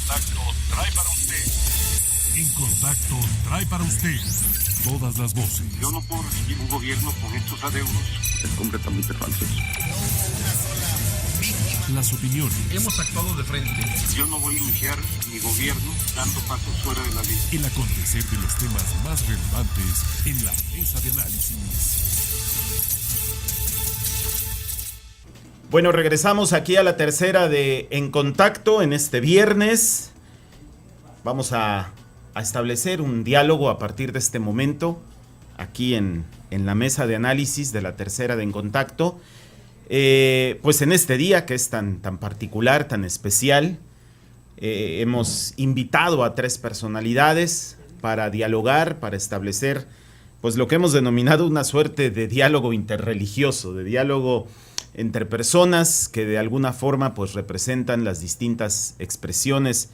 En Contacto trae para usted todas las voces. Yo no puedo recibir un gobierno con estos adeudos. Es completamente falso. Las opiniones. Hemos actuado de frente. Yo no voy a iniciar mi gobierno dando pasos fuera de la ley. El acontecer de los temas más relevantes en la mesa de análisis. Bueno, regresamos aquí a la tercera de En Contacto en este viernes. Vamos a establecer un diálogo a partir de este momento aquí en la mesa de análisis de la tercera de En Contacto. Pues en este día que es tan particular, tan especial, hemos invitado a 3 personalidades para dialogar, para establecer pues lo que hemos denominado una suerte de diálogo interreligioso, de diálogo entre personas que de alguna forma pues representan las distintas expresiones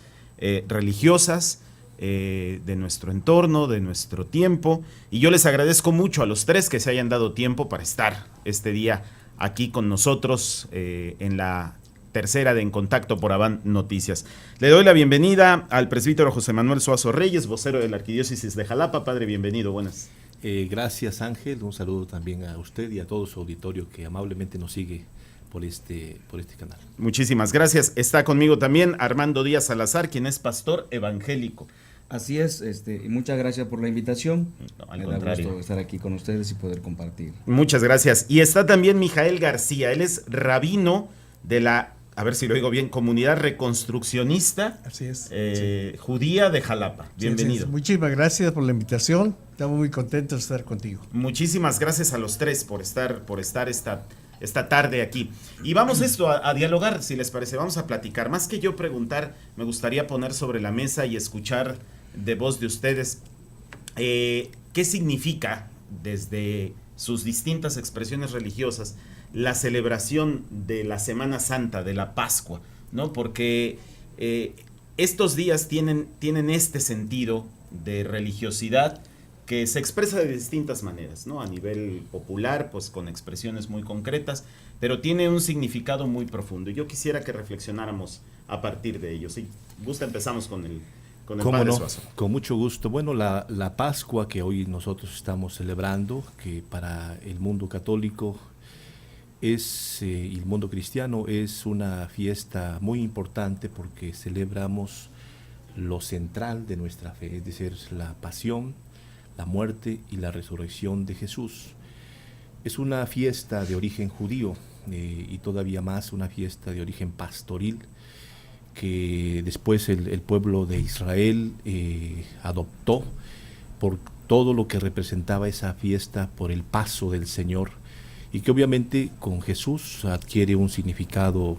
religiosas de nuestro entorno, de nuestro tiempo, y yo les agradezco mucho a los 3 que se hayan dado tiempo para estar este día aquí con nosotros en la tercera de En Contacto por Avant Noticias. Le doy la bienvenida al presbítero José Manuel Suazo Reyes, vocero de la Arquidiócesis de Jalapa. Padre, bienvenido, buenas. Gracias, Ángel, un saludo también a usted y a todo su auditorio que amablemente nos sigue por este canal. Muchísimas gracias. Está conmigo también Armando Díaz Salazar, quien es pastor evangélico. Así es, y muchas gracias por la invitación. No, al Me contrario. da gusto estar aquí con ustedes y poder compartir. Muchas gracias. Y está también Mijael García, él es rabino de la, a ver si lo digo bien, Comunidad Reconstruccionista. Así es. Judía de Jalapa. Bienvenido. Sí. Muchísimas gracias por la invitación. Estamos muy contentos de estar contigo. Muchísimas gracias a los 3 por estar esta tarde aquí. Y vamos a dialogar, si les parece, vamos a platicar. Más que yo preguntar, me gustaría poner sobre la mesa y escuchar de voz de ustedes qué significa desde sus distintas expresiones religiosas la celebración de la Semana Santa, de la Pascua, ¿no? Porque estos días tienen este sentido de religiosidad que se expresa de distintas maneras, ¿no? A nivel popular, pues con expresiones muy concretas, pero tiene un significado muy profundo. Y yo quisiera que reflexionáramos a partir de ello. Si gusta, empezamos con el Padre Suazo. Con mucho gusto. Bueno, la Pascua que hoy nosotros estamos celebrando, que para el mundo católico y el mundo cristiano es una fiesta muy importante porque celebramos lo central de nuestra fe, es decir, la pasión, la muerte y la resurrección de Jesús. Es una fiesta de origen judío y todavía más una fiesta de origen pastoril que después el pueblo de Israel adoptó por todo lo que representaba esa fiesta, por el paso del Señor, y que obviamente con Jesús adquiere un significado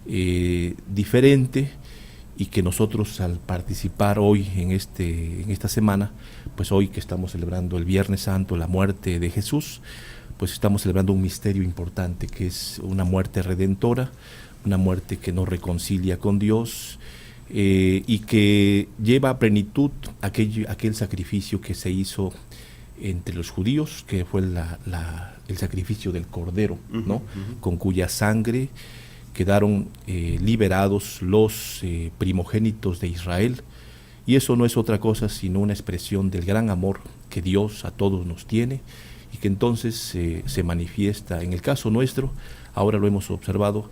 diferente, y que nosotros al participar hoy en esta semana, pues hoy que estamos celebrando el Viernes Santo, la muerte de Jesús, pues estamos celebrando un misterio importante que es una muerte redentora, una muerte que nos reconcilia con Dios y que lleva a plenitud aquel sacrificio que se hizo entre los judíos, que fue el sacrificio del Cordero, ¿no? Con cuya sangre quedaron liberados los primogénitos de Israel, y eso no es otra cosa sino una expresión del gran amor que Dios a todos nos tiene y que entonces se manifiesta en el caso nuestro, ahora lo hemos observado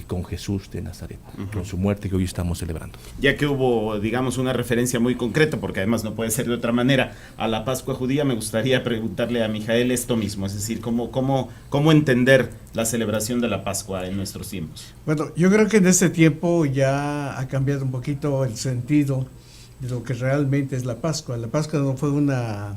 con Jesús de Nazaret, con su muerte que hoy estamos celebrando. Ya que hubo, digamos, una referencia muy concreta, porque además no puede ser de otra manera, a la Pascua judía, me gustaría preguntarle a Mijael esto mismo, es decir, ¿cómo entender la celebración de la Pascua en nuestros tiempos? Bueno, yo creo que en este tiempo ya ha cambiado un poquito el sentido de lo que realmente es la Pascua. La Pascua no fue una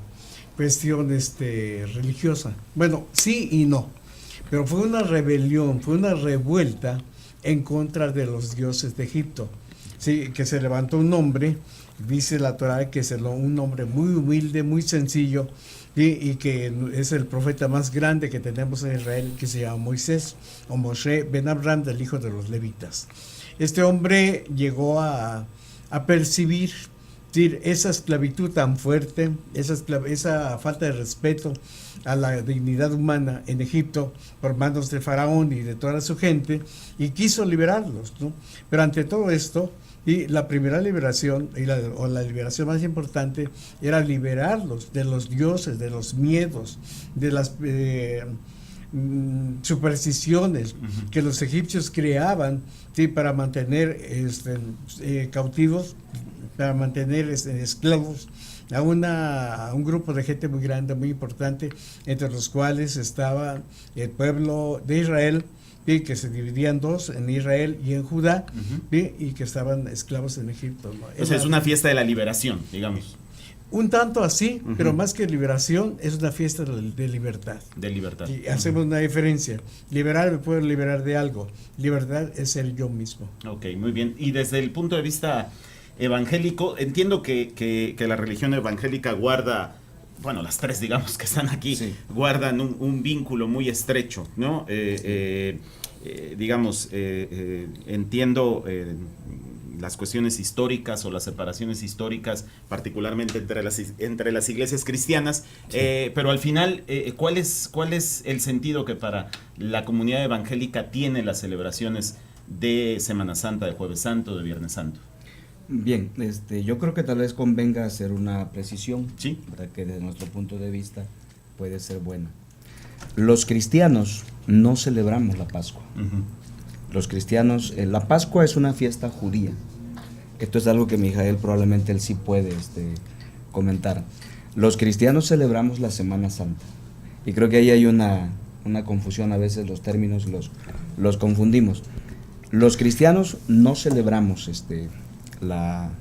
cuestión religiosa. Bueno, sí y no. Pero fue una rebelión, fue una revuelta en contra de los dioses de Egipto. Sí, que se levantó un hombre, dice la Torá que es un hombre muy humilde, muy sencillo, y que es el profeta más grande que tenemos en Israel, que se llama Moisés, o Moshe ben Abraham, del hijo de los levitas. Este hombre llegó a percibir Sí, esa esclavitud tan fuerte, esa falta de respeto a la dignidad humana en Egipto por manos de Faraón y de toda su gente, y quiso liberarlos, ¿no? Pero ante todo esto, y la primera liberación, o la liberación más importante, era liberarlos de los dioses, de los miedos, de las supersticiones que los egipcios creaban, ¿sí? Para mantener cautivos, para mantener esclavos a un grupo de gente muy grande, muy importante, entre los cuales estaba el pueblo de Israel, ¿sí? Que se dividían dos, en Israel y en Judá, ¿sí? Y que estaban esclavos en Egipto, ¿no? O sea, es una fiesta de la liberación, digamos. Un tanto así, pero más que liberación, es una fiesta de libertad. De libertad. Y hacemos una diferencia. Liberar, me puedo liberar de algo. Libertad es ser yo mismo. Ok, muy bien. Y desde el punto de vista evangélico, entiendo que la religión evangélica guarda, bueno, las tres, digamos, que están aquí, sí, guardan un vínculo muy estrecho, ¿no? Entiendo las cuestiones históricas o las separaciones históricas, particularmente entre las iglesias cristianas, sí, pero al final, ¿cuál es el sentido que para la comunidad evangélica tiene las celebraciones de Semana Santa, de Jueves Santo, de Viernes Santo? Bien, yo creo que tal vez convenga hacer una precisión, ¿sí?, para que desde nuestro punto de vista puede ser buena. Los cristianos no celebramos la Pascua. Los cristianos, la Pascua es una fiesta judía. Esto es algo que Mijael probablemente él sí puede comentar. Los cristianos celebramos la Semana Santa. Y creo que ahí hay una confusión, a veces los términos los confundimos. Los cristianos no celebramos la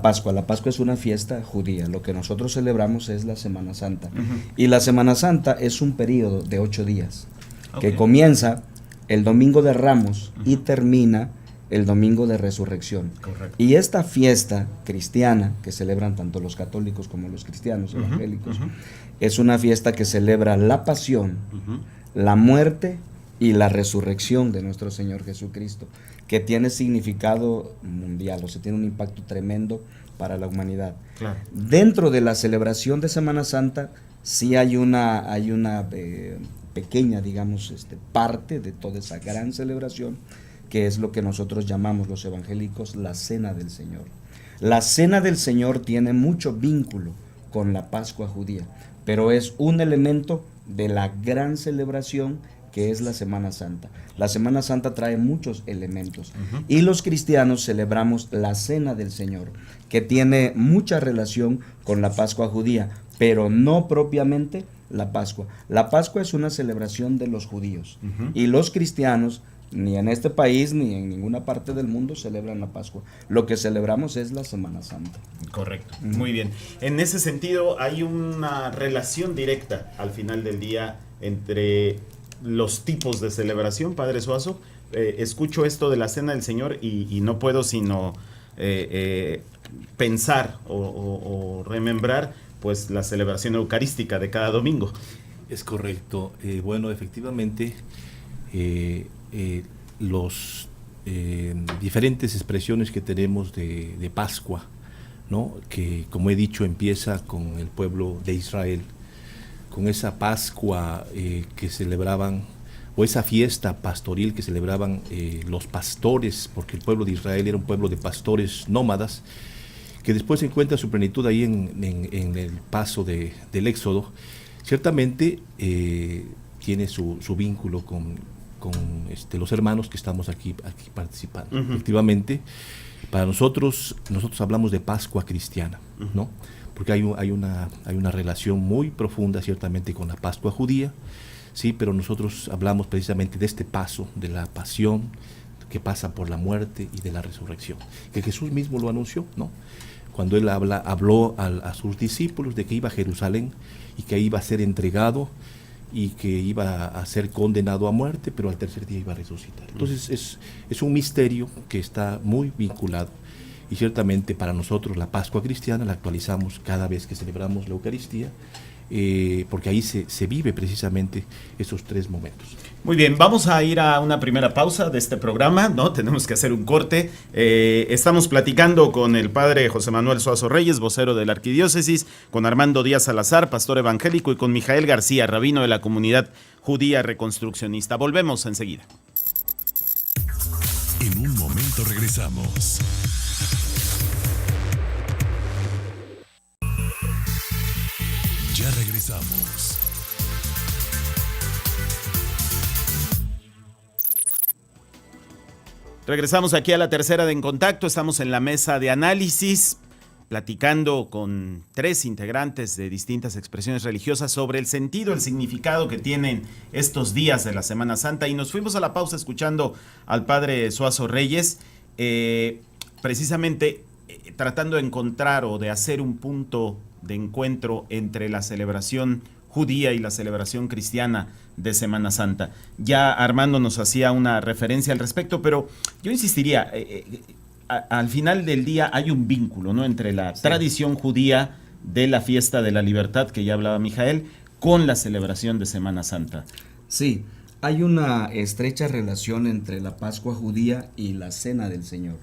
Pascua. La Pascua es una fiesta judía. Lo que nosotros celebramos es la Semana Santa. Y la Semana Santa es un periodo de 8 días, que comienza el Domingo de Ramos y termina el Domingo de Resurrección. Correcto. Y esta fiesta cristiana, que celebran tanto los católicos como los cristianos evangélicos, es una fiesta que celebra la pasión, la muerte y la resurrección de nuestro Señor Jesucristo, que tiene significado mundial, o sea, tiene un impacto tremendo para la humanidad. Claro. Dentro de la celebración de Semana Santa, sí hay una pequeña, digamos, parte de toda esa gran celebración, que es lo que nosotros llamamos los evangélicos la Cena del Señor. La Cena del Señor tiene mucho vínculo con la Pascua judía, pero es un elemento de la gran celebración que es la Semana Santa. La Semana Santa trae muchos elementos y los cristianos celebramos la Cena del Señor, que tiene mucha relación con la Pascua judía, pero no propiamente la Pascua. La Pascua es una celebración de los judíos y los cristianos ni en este país ni en ninguna parte del mundo celebran la Pascua. Lo que celebramos es la Semana Santa. Correcto, muy bien. En ese sentido hay una relación directa al final del día entre los tipos de celebración, Padre Suazo. Escucho esto de la Cena del Señor y no puedo sino pensar o remembrar pues la celebración eucarística de cada domingo. Es correcto. Bueno, efectivamente, los diferentes expresiones que tenemos de Pascua, ¿no? Que, como he dicho, empieza con el pueblo de Israel, con esa Pascua que celebraban, o esa fiesta pastoril que celebraban los pastores, porque el pueblo de Israel era un pueblo de pastores nómadas, que después encuentra su plenitud ahí en el paso del Éxodo. Ciertamente tiene su vínculo con los hermanos que estamos aquí participando. Efectivamente, para nosotros hablamos de Pascua cristiana, ¿no? Porque hay una relación muy profunda ciertamente con la Pascua judía, sí, pero nosotros hablamos precisamente de este paso, de la pasión que pasa por la muerte y de la resurrección, que Jesús mismo lo anunció, ¿no? Cuando él habló a sus discípulos de que iba a Jerusalén y que iba a ser entregado y que iba a ser condenado a muerte, pero al tercer día iba a resucitar. Entonces es un misterio que está muy vinculado, y ciertamente para nosotros la Pascua cristiana la actualizamos cada vez que celebramos la Eucaristía porque ahí se vive precisamente esos 3 momentos. Muy bien, vamos a ir a una primera pausa de este programa, ¿no? Tenemos que hacer un corte. Estamos platicando con el padre José Manuel Suazo Reyes, vocero de la Arquidiócesis, con Armando Díaz Salazar, pastor evangélico, y con Mijael García, rabino de la comunidad judía reconstruccionista. Volvemos enseguida. En un momento regresamos. Ya regresamos. Regresamos aquí a la tercera de En Contacto. Estamos en la mesa de análisis, platicando con 3 integrantes de distintas expresiones religiosas sobre el sentido, el significado que tienen estos días de la Semana Santa. Y nos fuimos a la pausa escuchando al padre Suazo Reyes, precisamente tratando de encontrar o de hacer un punto de encuentro entre la celebración judía y la celebración cristiana de Semana Santa. Ya Armando nos hacía una referencia al respecto, pero yo insistiría, al final del día hay un vínculo, ¿no?, entre la tradición judía de la fiesta de la libertad, que ya hablaba Mijael, con la celebración de Semana Santa. Sí, hay una estrecha relación entre la Pascua judía y la Cena del Señor.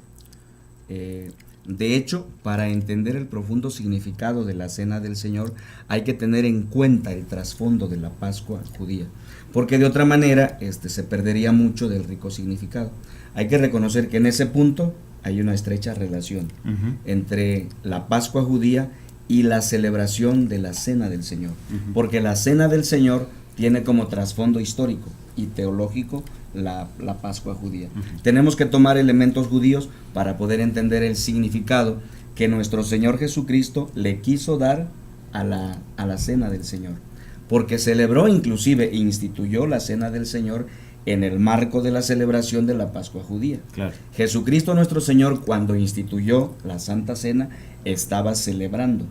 De hecho, para entender el profundo significado de la Cena del Señor, hay que tener en cuenta el trasfondo de la Pascua judía, porque de otra manera se perdería mucho del rico significado. Hay que reconocer que en ese punto hay una estrecha relación entre la Pascua judía y la celebración de la Cena del Señor, porque la Cena del Señor tiene como trasfondo histórico y teológico la Pascua judía. Tenemos que tomar elementos judíos para poder entender el significado que nuestro Señor Jesucristo le quiso dar a la Cena del Señor, porque celebró inclusive e instituyó la Cena del Señor en el marco de la celebración de la Pascua judía. Claro. Jesucristo nuestro Señor, cuando instituyó la Santa Cena, estaba celebrando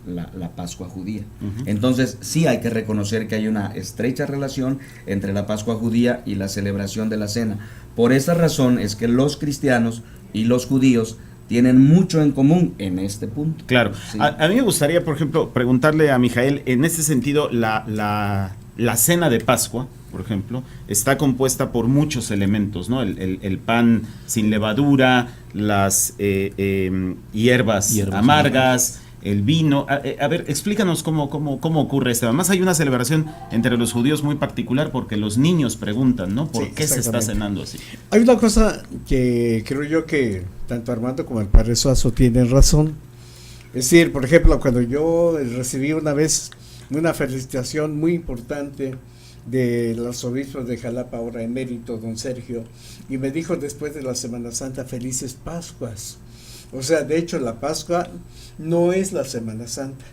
la Pascua judía. Entonces sí hay que reconocer que hay una estrecha relación entre la Pascua judía y la celebración de la Cena. Por esa razón es que los cristianos y los judíos tienen mucho en común en este punto. Claro. Sí. A mí me gustaría, por ejemplo, preguntarle a Mijael, en este sentido, la Cena de Pascua, por ejemplo, está compuesta por muchos elementos, ¿no? El pan sin levadura, las hierbas amargas, el vino. A ver, explícanos cómo ocurre esto. Además hay una celebración entre los judíos muy particular, porque los niños preguntan, ¿no? ¿Por qué se está cenando así? Hay una cosa que creo yo que tanto Armando como el padre Suazo tienen razón. Es decir, por ejemplo, cuando yo recibí una vez una felicitación muy importante del arzobispo de Jalapa, ahora emérito, don Sergio, y me dijo después de la Semana Santa, felices Pascuas. O sea, de hecho la Pascua no es la Semana Santa.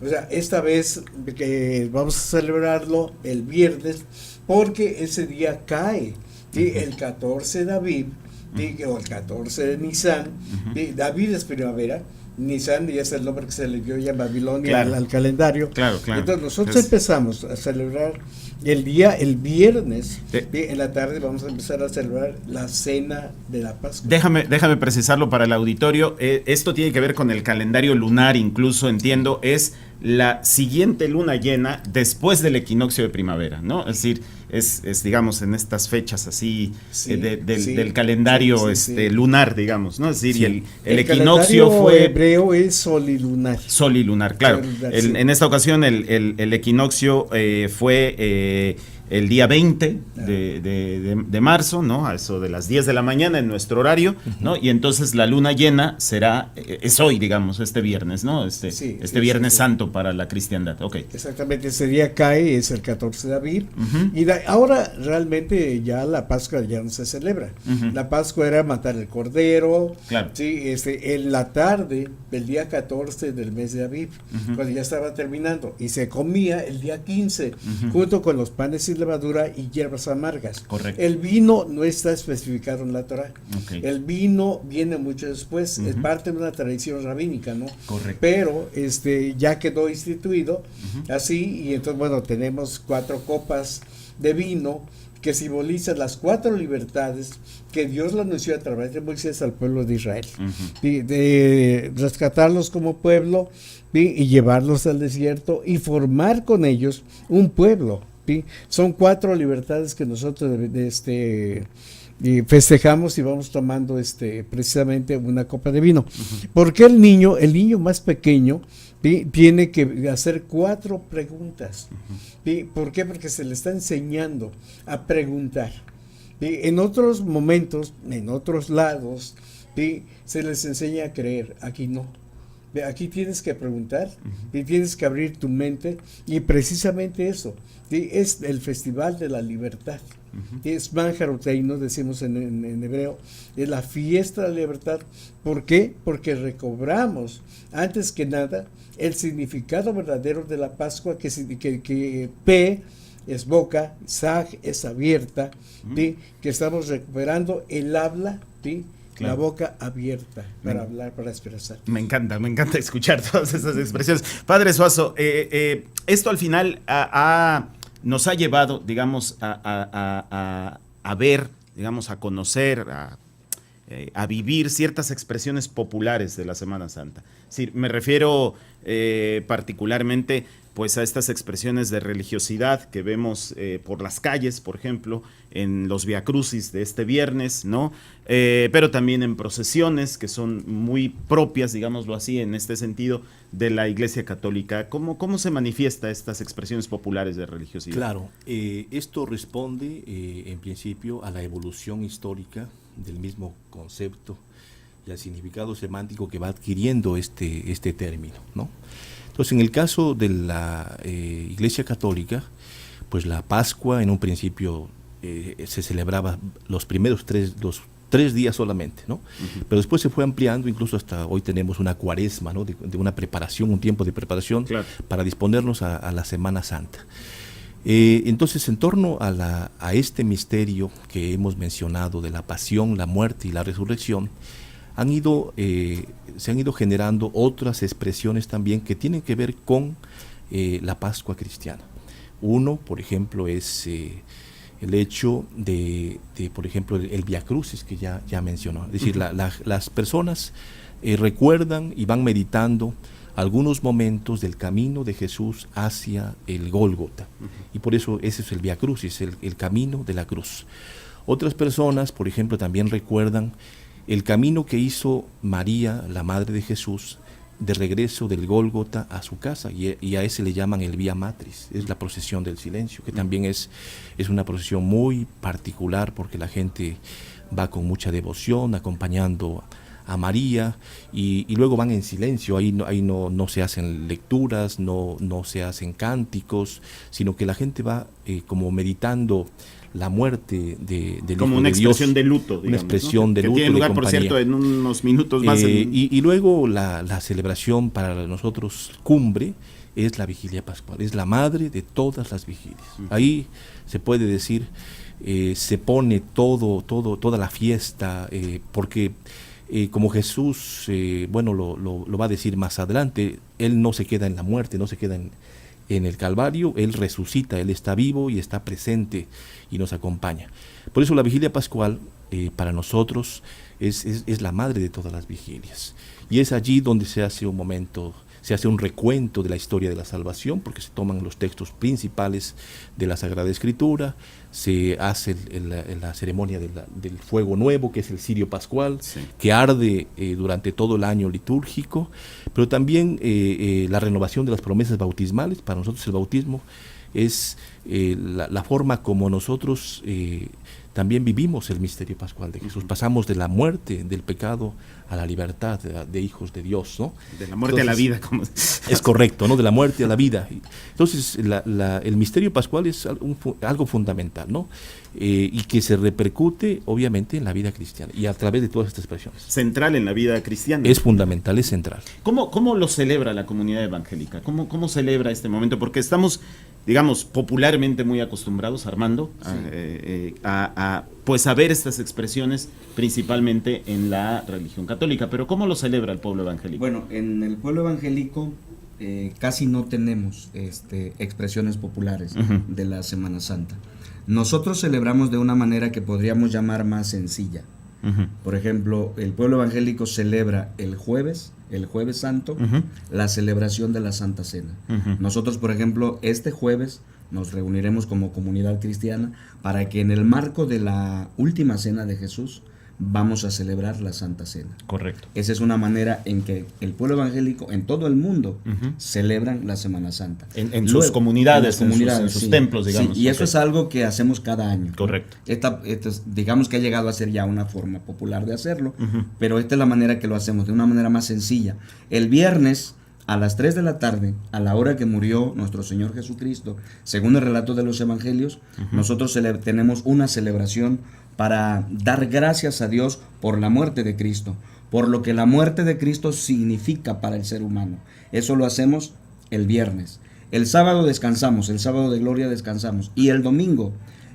O sea, esta vez que vamos a celebrarlo el viernes, porque ese día cae, ¿sí?, el 14 de Aviv, ¿sí?, o el 14 de Nisan. ¿Sí? David es primavera, Nisan ya es el nombre que se le dio ya en Babilonia, claro, al calendario. Claro. Entonces nosotros empezamos a celebrar el viernes, en la tarde vamos a empezar a celebrar la Cena de la Pascua. Déjame precisarlo para el auditorio. Esto tiene que ver con el calendario lunar, incluso entiendo, es la siguiente luna llena después del equinoccio de primavera, ¿no? Es decir, es digamos, en estas fechas así, del calendario lunar, digamos, ¿no? Es decir, y el equinoccio fue... hebreo es solilunar. Solilunar, claro. En esta ocasión el equinoccio fue el día 20 de marzo, ¿no? A eso de las 10 de la mañana en nuestro horario, ¿no? Y entonces la luna llena es hoy, digamos, este viernes, ¿no? Este Viernes Santo para la cristiandad. Okay. Exactamente, ese día cae, es el 14 de abril, y ahora realmente ya la Pascua ya no se celebra. La Pascua era matar el cordero, claro, sí, en la tarde del día 14 del mes de Aviv, cuando ya estaba terminando, y se comía el día 15, junto con los panes sin levadura y hierbas amargas. Correcto. El vino no está especificado en la Torah. Okay. El vino viene mucho después, es parte de una tradición rabínica, ¿no? Correcto. Pero ya quedó instituido así, y entonces bueno, tenemos 4 copas de vino que simboliza las 4 libertades que Dios le anunció a través de Moisés al pueblo de Israel, de rescatarlos como pueblo y llevarlos al desierto y formar con ellos un pueblo. Son 4 libertades que nosotros y festejamos y vamos tomando precisamente una copa de vino. Porque el niño más pequeño tiene que hacer 4 preguntas. ¿Por qué? Porque se le está enseñando a preguntar. En otros momentos, en otros lados, se les enseña a creer, aquí no. Aquí tienes que preguntar y tienes que abrir tu mente, y precisamente eso es el Festival de la Libertad. Es Manjaroteino, decimos en hebreo, es la fiesta de la libertad. ¿Por qué? Porque recobramos, antes que nada, el significado verdadero de la Pascua, que P es boca, Sag es abierta, que estamos recuperando el habla, la boca abierta para hablar, para expresar. Me encanta escuchar todas esas expresiones. Padre Suazo, esto al final nos ha llevado, digamos, a ver, digamos, a conocer, a vivir ciertas expresiones populares de la Semana Santa. Sí, me refiero particularmente pues a estas expresiones de religiosidad que vemos por las calles, por ejemplo, en los viacrucis de este viernes, ¿no? Pero también en procesiones que son muy propias, digámoslo así, en este sentido, de la Iglesia Católica. ¿Cómo se manifiesta estas expresiones populares de religiosidad? Claro, esto responde en principio a la evolución histórica del mismo concepto y al significado semántico que va adquiriendo este término, ¿no? Entonces, en el caso de la Iglesia Católica, pues la Pascua en un principio se celebraba los primeros 3 días solamente, ¿no? Pero después se fue ampliando, incluso hasta hoy tenemos una cuaresma, ¿no? de una preparación, un tiempo de preparación, claro, para disponernos a la Semana Santa. Entonces, en torno a este misterio que hemos mencionado de la pasión, la muerte y la resurrección, se han ido generando otras expresiones también que tienen que ver con la Pascua cristiana. Uno, por ejemplo, es el hecho de por ejemplo, el Via Crucis que ya mencionó. Es decir, las personas recuerdan y van meditando algunos momentos del camino de Jesús hacia el Gólgota. Y por eso ese es el Via Crucis, el camino de la cruz. Otras personas, por ejemplo, también recuerdan el camino que hizo María, la madre de Jesús, de regreso del Gólgota a su casa, y a ese le llaman el Vía Matris, es la procesión del silencio, que también es una procesión muy particular porque la gente va con mucha devoción acompañando a María y luego van en silencio, ahí no se hacen lecturas, no se hacen cánticos, sino que la gente va como meditando la muerte del como Hijo una de Dios, expresión de luto, digamos, una expresión, ¿no?, de que luto, tiene lugar, de por compañía. cierto, en unos minutos más. Y luego la celebración para nosotros cumbre es la vigilia pascual, es la madre de todas las vigilias. Ahí se puede decir, se pone toda la fiesta, porque como Jesús, lo va a decir más adelante, Él no se queda en la muerte, no se queda en el Calvario, Él resucita, Él está vivo y está presente y nos acompaña. Por eso la vigilia pascual para nosotros es la madre de todas las vigilias. Y es allí donde se hace un recuento de la historia de la salvación, porque se toman los textos principales de la Sagrada Escritura, se hace la ceremonia del fuego nuevo, que es el cirio pascual, sí, que arde durante todo el año litúrgico, pero también la renovación de las promesas bautismales. Para nosotros el bautismo es la forma como nosotros también vivimos el misterio pascual de Jesús. Pasamos de la muerte, del pecado, a la libertad de hijos de Dios, ¿no? De la muerte a la vida. Como es correcto, ¿no? De la muerte a la vida. Entonces, el misterio pascual es algo fundamental, ¿no? Y que se repercute, obviamente, en la vida cristiana y a través de todas estas expresiones. Central en la vida cristiana. Es fundamental, es central. ¿Cómo lo celebra la comunidad evangélica? ¿Cómo celebra este momento? Porque estamos, digamos, popularmente muy acostumbrados, Armando, sí, a ver estas expresiones principalmente en la religión católica, pero ¿cómo lo celebra el pueblo evangélico? Bueno, en el pueblo evangélico casi no tenemos expresiones populares de la Semana Santa. Nosotros celebramos de una manera que podríamos llamar más sencilla. Por ejemplo, el pueblo evangélico celebra el jueves santo, la celebración de la Santa Cena. Nosotros, por ejemplo, este jueves nos reuniremos como comunidad cristiana para que en el marco de la última cena de Jesús vamos a celebrar la Santa Cena. Correcto. Esa es una manera en que el pueblo evangélico en todo el mundo celebran la Semana Santa. En sus comunidades, en sus sí, templos, digamos. Sí, y eso es algo que hacemos cada año. Correcto. Digamos que ha llegado a ser ya una forma popular de hacerlo, pero esta es la manera que lo hacemos, de una manera más sencilla. El viernes a las 3 de la tarde, a la hora que murió nuestro Señor Jesucristo, según el relato de los evangelios, nosotros tenemos una celebración para dar gracias a Dios por la muerte de Cristo, por lo que la muerte de Cristo significa para el ser humano. Eso lo hacemos el viernes. El sábado descansamos, el sábado de gloria descansamos, y el domingo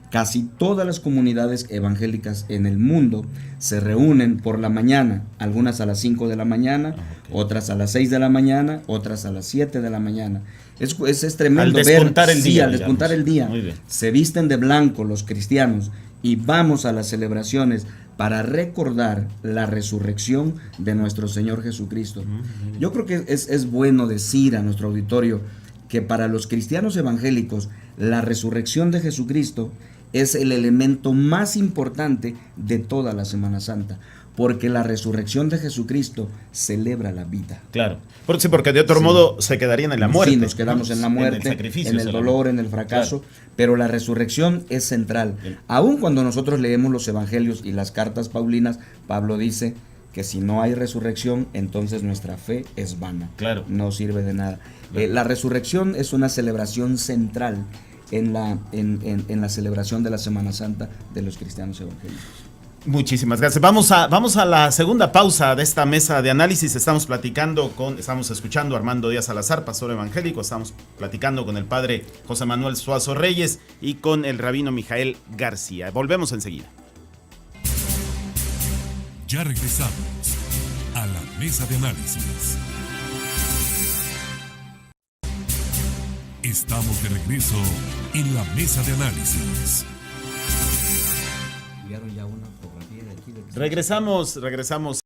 casi todas las comunidades evangélicas en el mundo se reúnen por la mañana, algunas a las 5 de la mañana, otras a las 6 de la mañana, otras a las 7 de la mañana. Es tremendo al despuntar ver, el día, al despuntar el día. Muy bien. Se visten de blanco los cristianos y vamos a las celebraciones para recordar la resurrección de nuestro Señor Jesucristo. Yo creo que es bueno decir a nuestro auditorio que para los cristianos evangélicos la resurrección de Jesucristo es el elemento más importante de toda la Semana Santa, porque la resurrección de Jesucristo celebra la vida. Claro, porque de otro modo se quedarían en la muerte. Sí, nos quedamos en la muerte, en el dolor, en el fracaso, claro. Pero la resurrección es central. Aun cuando nosotros leemos los evangelios y las cartas paulinas, Pablo dice que si no hay resurrección, entonces nuestra fe es vana. Claro. No sirve de nada. Claro. La resurrección es una celebración central en la celebración de la Semana Santa de los cristianos evangélicos. Muchísimas gracias. Vamos a la segunda pausa de esta mesa de análisis. Estamos escuchando a Armando Díaz Salazar, pastor evangélico. Estamos platicando con el padre José Manuel Suazo Reyes y con el rabino Mijael García. Volvemos enseguida. Ya regresamos a la mesa de análisis. Estamos de regreso en la mesa de análisis. Regresamos.